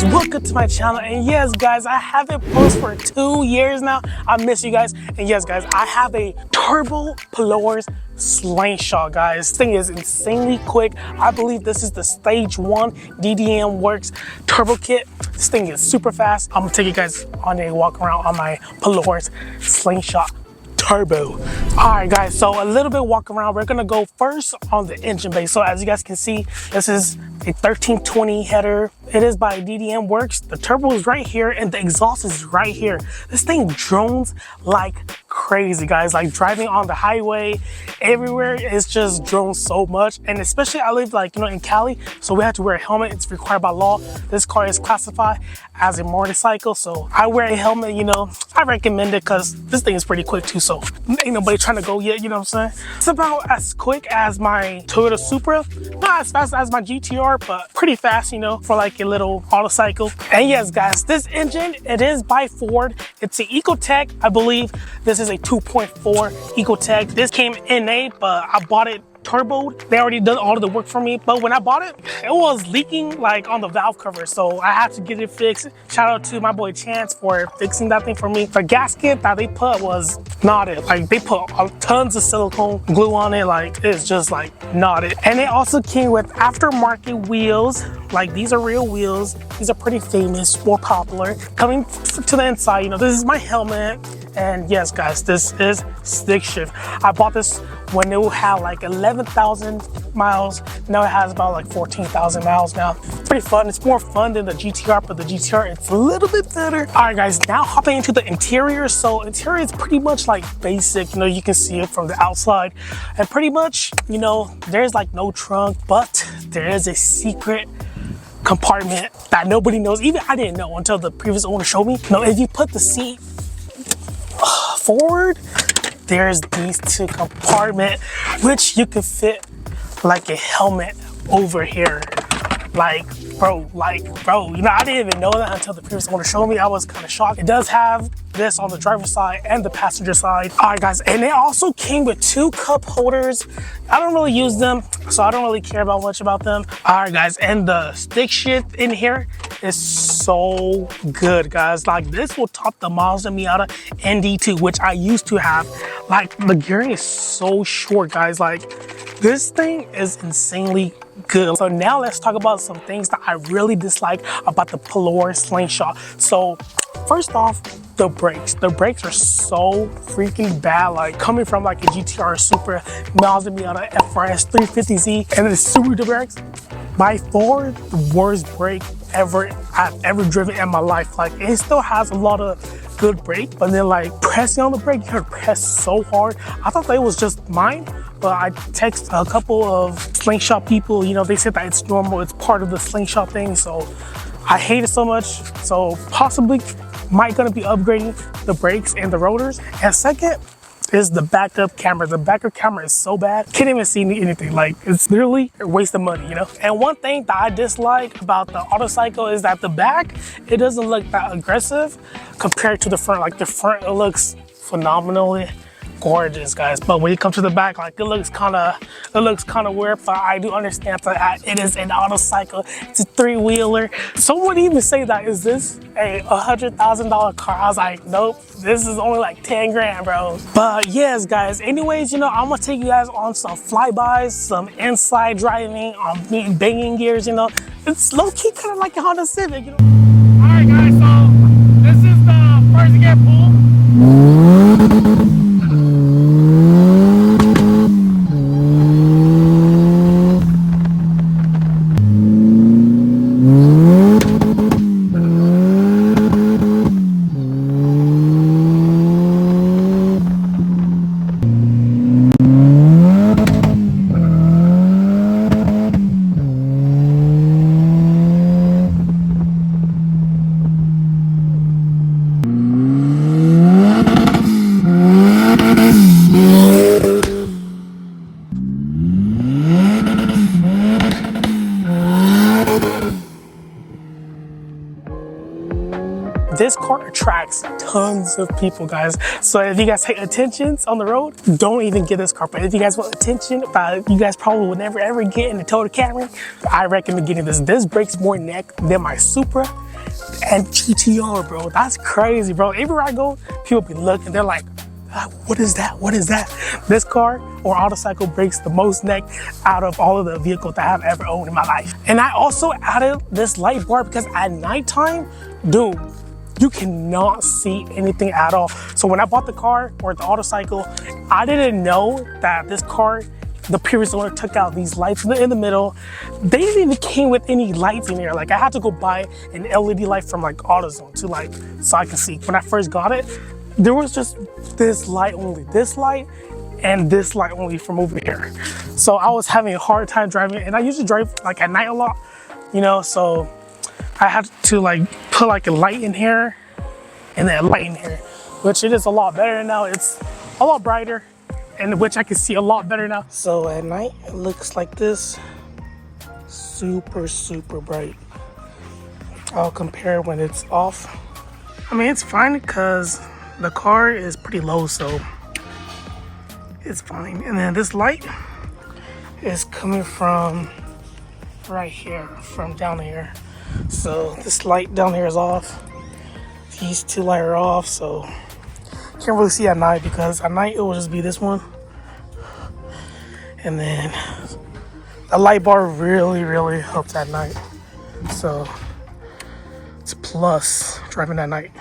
guys, welcome to my channel. And yes guys, I haven't posted for 2 years now. I miss you guys. And yes guys, I have a turbo Polaris Slingshot, guys. This thing is insanely quick. I believe this is the stage 1 DDM Works turbo kit. This thing is super fast. I'm gonna take you guys on a walk around on my Polaris Slingshot turbo. All right guys, so a little bit walk around. We're gonna go first on the engine bay. So as you guys can see, this is a 1320 header. It is by DDM Works. The turbo is right here and the exhaust is right here. This thing drones like crazy, guys. Like driving on the highway everywhere, it's just drones so much. And especially I live in Cali, so we have to wear a helmet. It's required by law. This car is classified as a motorcycle, so I wear a helmet. I recommend it because this thing is pretty quick too, so ain't nobody trying to go yet, you know what I'm saying? It's about as quick as my Toyota Supra, not as fast as my GTR, but pretty fast, for like a little autocycle. And yes guys, this engine, it is by Ford. It's an Ecotech. I believe this is a 2.4 Ecotech. This came NA, but I bought it turboed. They already done all of the work for me, but when I bought it, it was leaking like on the valve cover, so I had to get it fixed. Shout out to my boy Chance for fixing that thing for me. The gasket that they put was not it. Like they put tons of silicone glue on it, like it's just like not it. And it also came with aftermarket wheels. Like these are real wheels. These are pretty famous, more popular. Coming to the inside, this is my helmet. And yes guys, this is stick shift. I bought this when it had like 11,000 miles. Now it has about like 14,000 miles now. Pretty fun. It's more fun than the GTR, but the GTR, it's a little bit better. All right guys, now hopping into the interior. So interior is pretty much like basic. You can see it from the outside. And pretty much, there's like no trunk, but there is a secret compartment that nobody knows. Even I didn't know until the previous owner showed me. If you put the seat forward, there's these two compartments which you could fit like a helmet over here. Like bro, I didn't even know that until the previous owner showed me. I was kind of shocked. It does have this on the driver's side and the passenger side. All right guys, and it also came with 2 cup holders. I don't really use them, so I don't really care about much about them. All right guys, and the stick shift in here is so good, guys. Like this will top the Mazda Miata ND2, which I used to have. Like the gearing is so short, guys. Like this thing is insanely good. So now let's talk about some things that I really dislike about the Polaris Slingshot. So first off, the brakes. The brakes are so freaking bad. Like coming from like a GTR Supra, Mazda Miata FRS 350Z, and the Subaru brakes, by far the worst brake I've ever driven in my life. Like it still has a lot of good brake, but then like pressing on the brake, you have to press so hard. I thought that it was just mine, but I text a couple of Slingshot people, they said that it's normal, it's part of the Slingshot thing. So I hate it so much. So possibly might gonna be upgrading the brakes and the rotors. And second is the backup camera. The backup camera is so bad, can't even see anything. Like it's literally a waste of money, And one thing that I dislike about the autocycle is that the back, it doesn't look that aggressive compared to the front. Like the front, it looks phenomenally gorgeous, guys, but when you come to the back, like it looks kind of weird. But I do understand that it is an autocycle. It's a 3-wheeler. Someone even say that, is this a $100,000 car? I was like, nope, this is only like 10 grand, bro. But yes guys, anyways, I'm gonna take you guys on some flybys, some inside driving, on me banging gears. It's low-key kind of like a Honda Civic. All right guys, so this is the first gear pull. this car attracts tons of people, guys. So if you guys take attentions on the road, don't even get this car. But if you guys want attention that you guys probably would never ever get in the Toyota Camry, I recommend getting this. This breaks more neck than my Supra and GTR, bro. That's crazy, bro. Everywhere I go, people be looking, they're like, what is that? What is that? This car or autocycle breaks the most neck out of all of the vehicles that I've ever owned in my life. And I also added this light bar because at nighttime, dude, you cannot see anything at all. So when I bought the car or the autocycle, I didn't know that this car, the previous owner took out these lights in the middle. They didn't even came with any lights in here. Like I had to go buy an LED light from like AutoZone to like, so I can see. When I first got it, there was just this light only, this light and this light only from over here. So I was having a hard time driving, and I usually drive like at night a lot, you know, so I had to like put like a light in here and then a light in here, which it is a lot better now. It's a lot brighter, and which I can see a lot better now. So at night, it looks like this, super, super bright. I'll compare when it's off. I mean, it's fine because the car is pretty low, so it's fine. And then this light is coming from right here, from down here. So this light down here is off. These two lights are off, so can't really see at night, because at night it will just be this one. And then the light bar really, really helps at night. So it's a plus driving at night.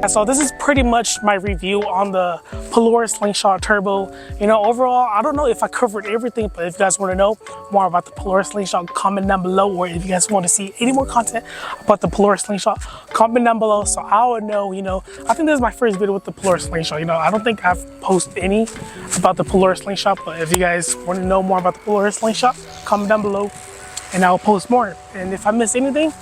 So this is pretty much my review on the Polaris Slingshot Turbo. You know, overall, I don't know if I covered everything, but if you guys want to know more about the Polaris Slingshot, comment down below. Or if you guys want to see any more content about the Polaris Slingshot, comment down below so I would know. You know, I think this is my first video with the Polaris Slingshot. You know, I don't think I've posted any about the Polaris Slingshot, but if you guys want to know more about the Polaris Slingshot, comment down below and I'll post more. And if I miss anything,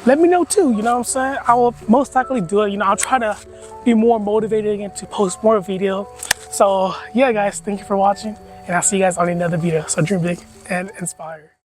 let me know too, you know what I'm saying? I will most likely do it. You know, I'll try to be more motivated and to post more video. So yeah, guys, thank you for watching, and I'll see you guys on another video. So dream big and inspire.